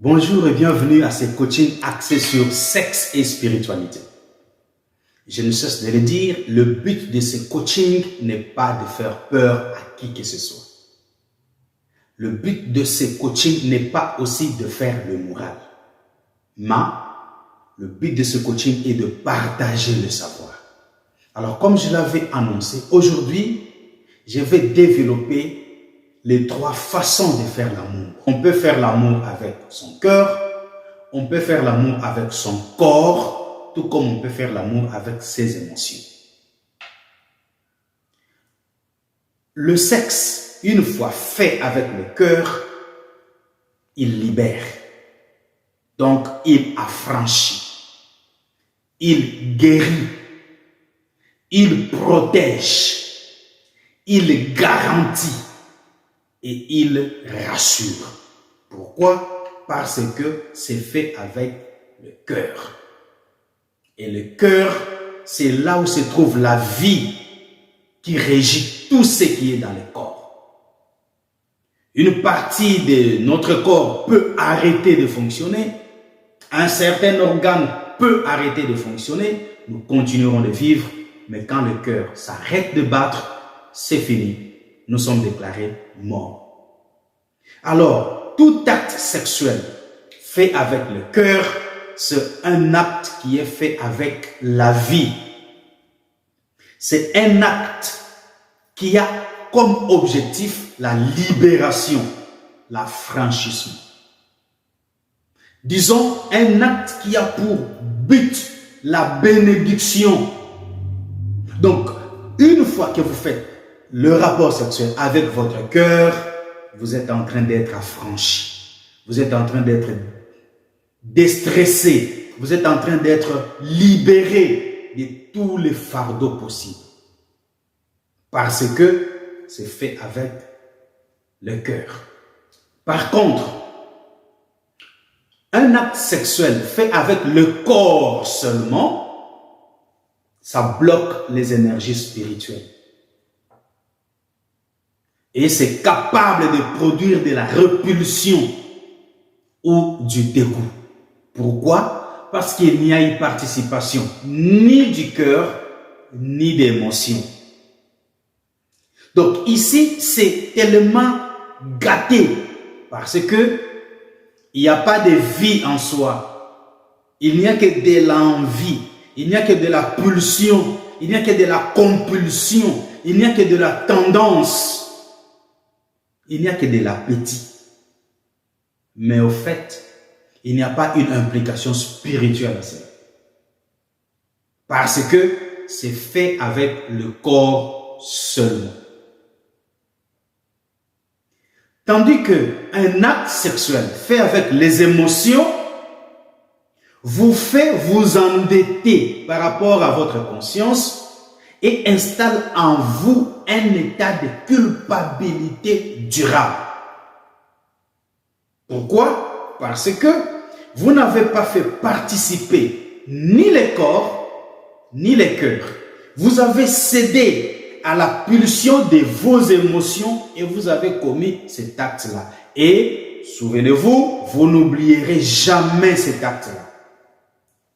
Bonjour et bienvenue à ce coaching axé sur sexe et spiritualité. Je ne cesse de le dire, le but de ce coaching n'est pas de faire peur à qui que ce soit. Le but de ce coaching n'est pas aussi de faire le moral. Mais le but de ce coaching est de partager le savoir. Alors comme je l'avais annoncé, aujourd'hui, je vais développer les 3 façons de faire l'amour. On peut faire l'amour avec son cœur, on peut faire l'amour avec son corps, tout comme on peut faire l'amour avec ses émotions. Le sexe, une fois fait avec le cœur, il libère. Donc, il affranchit, il guérit, il protège, il garantit. Et il rassure. Pourquoi? Parce que c'est fait avec le cœur. Et le cœur, c'est là où se trouve la vie qui régit tout ce qui est dans le corps. Une partie de notre corps peut arrêter de fonctionner. Un certain organe peut arrêter de fonctionner. Nous continuerons de vivre. Mais quand le cœur s'arrête de battre, c'est fini. Nous sommes déclarés morts. Alors, tout acte sexuel fait avec le cœur, c'est un acte qui est fait avec la vie. C'est un acte qui a comme objectif la libération, l'affranchissement. Disons, un acte qui a pour but la bénédiction. Donc, une fois que vous faites le rapport sexuel avec votre cœur, vous êtes en train d'être affranchi. Vous êtes en train d'être déstressé. Vous êtes en train d'être libéré de tous les fardeaux possibles. Parce que c'est fait avec le cœur. Par contre, un acte sexuel fait avec le corps seulement, ça bloque les énergies spirituelles. Et c'est capable de produire de la répulsion ou du dégoût. Pourquoi? Parce qu'il n'y a une participation ni du cœur, ni d'émotion. Donc ici, c'est tellement gâté parce que il n'y a pas de vie en soi. Il n'y a que de l'envie. Il n'y a que de la pulsion. Il n'y a que de la compulsion. Il n'y a que de la tendance. Il n'y a que de l'appétit. Mais au fait, il n'y a pas une implication spirituelle à cela. Parce que c'est fait avec le corps seulement. Tandis qu'un acte sexuel fait avec les émotions vous fait vous endetter par rapport à votre conscience et installe en vous un état de culpabilité durable. Pourquoi? Parce que vous n'avez pas fait participer ni les corps, ni les cœurs. Vous avez cédé à la pulsion de vos émotions et vous avez commis cet acte-là. Et, souvenez-vous, vous n'oublierez jamais cet acte-là.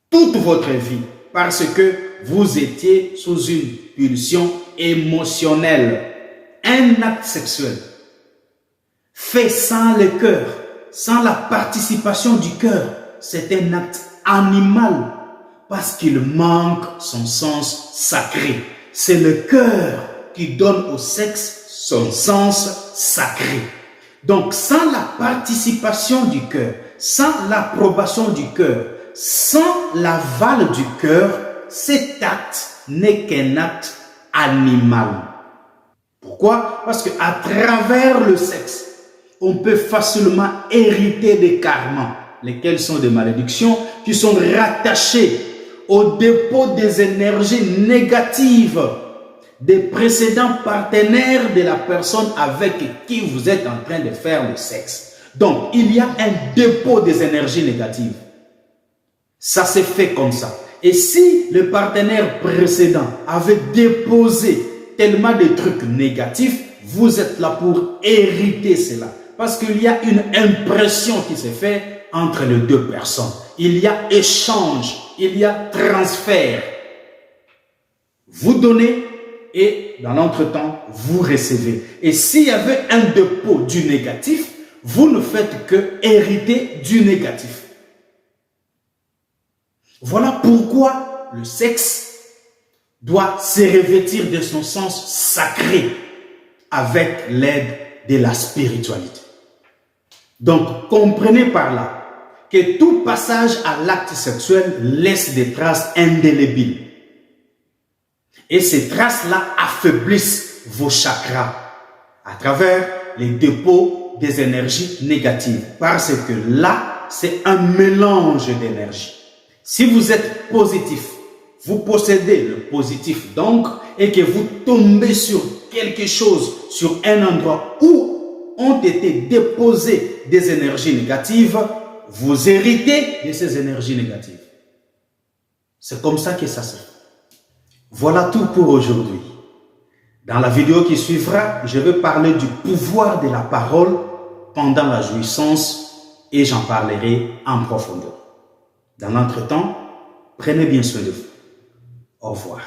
Toute votre vie, parce que vous étiez sous une pulsion émotionnelle. Un acte sexuel fait sans le cœur, sans la participation du cœur, c'est un acte animal parce qu'il manque son sens sacré. C'est le cœur qui donne au sexe son sens sacré. Donc, sans la participation du cœur, sans l'approbation du cœur, sans l'aval du cœur, cet acte n'est qu'un acte animal. Pourquoi? Parce qu'à travers le sexe, on peut facilement hériter des karmas, lesquels sont des malédictions qui sont rattachées au dépôt des énergies négatives des précédents partenaires de la personne avec qui vous êtes en train de faire le sexe. Donc, il y a un dépôt des énergies négatives. Ça s'est fait comme ça. Et si le partenaire précédent avait déposé tellement de trucs négatifs, vous êtes là pour hériter cela. Parce qu'il y a une impression qui s'est faite entre les deux personnes. Il y a échange, il y a transfert. Vous donnez et dans l'entretemps, vous recevez. Et s'il y avait un dépôt du négatif, vous ne faites que hériter du négatif. Voilà pourquoi le sexe doit se revêtir de son sens sacré avec l'aide de la spiritualité. Donc, comprenez par là que tout passage à l'acte sexuel laisse des traces indélébiles. Et ces traces-là affaiblissent vos chakras à travers les dépôts des énergies négatives. Parce que là, c'est un mélange d'énergie. Si vous êtes positif, vous possédez le positif donc, et que vous tombez sur quelque chose, sur un endroit où ont été déposées des énergies négatives, vous héritez de ces énergies négatives. C'est comme ça que ça se fait. Voilà tout pour aujourd'hui. Dans la vidéo qui suivra, je vais parler du pouvoir de la parole pendant la jouissance et j'en parlerai en profondeur. Dans l'entretemps, prenez bien soin de vous. Au revoir.